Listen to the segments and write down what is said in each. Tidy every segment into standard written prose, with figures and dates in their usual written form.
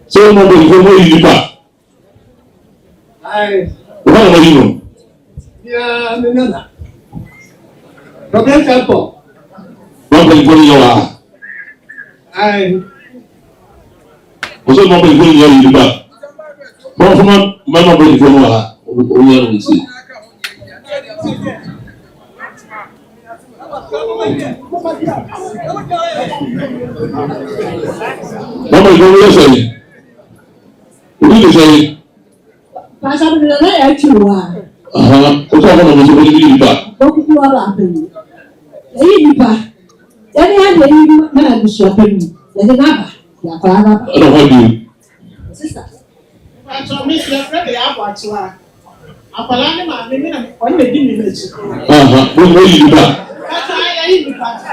Sio mambo ilivyo ilipa. Unaona mwalimu? Ya menana. Problem hapo. Mambo ilivyo ilipa. Sio mambo ilivyo ilipa. Mama mambo ilivyo ilipa. Unaona msi. Mama ilivyo ilipa. Ulize sasa. Pasal menana ya chua. Utakuwa na mzunguko ilipa. Bokuwa hapo. Ilipa. Yaani hadi mana nishapendi. Yaani naba. Ya kwa hapa. Ana hadi. Sasa. Acho mimi siafredi hapo achwa. Apalani ma mimi na wale dini mechi. Mungu ilipa. Acho haya hivi pata.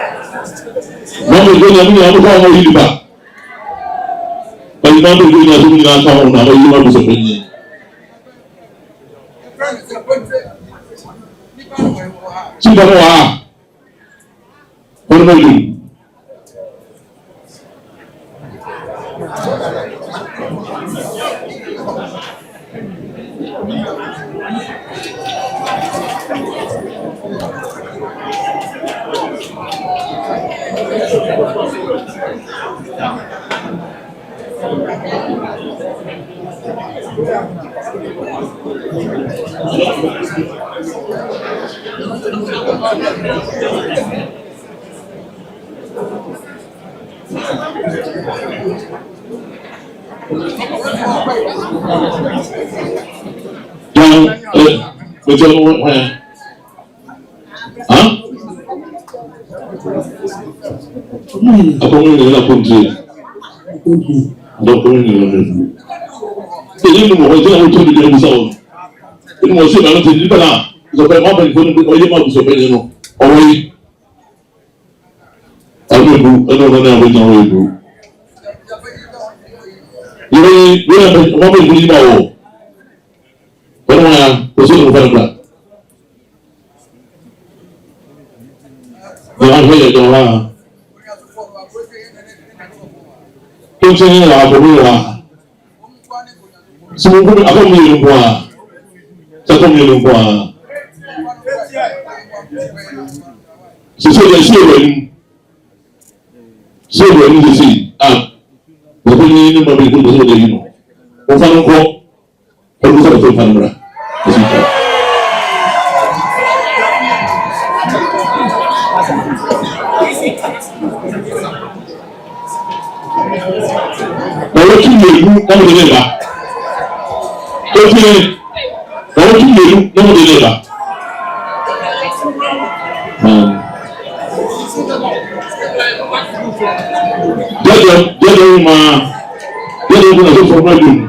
Mambo ndio mimi hapo kwa ilipa. Bali mambo ndio yanazungumza na kama una ilipa kusafiri. Simba moa. Kwa nini? Betul apa ini nak kunci? Doktor ini nak. Jadi mau jadi auto di dalam pesawat. Ini mau sih nanti di mana? Sampai mana pun boleh mau sampai di mana? Awal. Aku ada mana yang boleh itu. Jadi dia mau beli mau. Orang khusus bukan pula. Jangan saya jangan. Tujuannya apa pula? Semua pun aku milumpah. Satu milumpah. Sesuai siapa ini sih? Bukan ini memberi kunci seperti ini. Bukan kok. Kalau kita betul betul berah. Kalau kita kamu dengar tak? Kalau kita kamu dengar tak? Dia rumah, dia rumah itu formal dulu.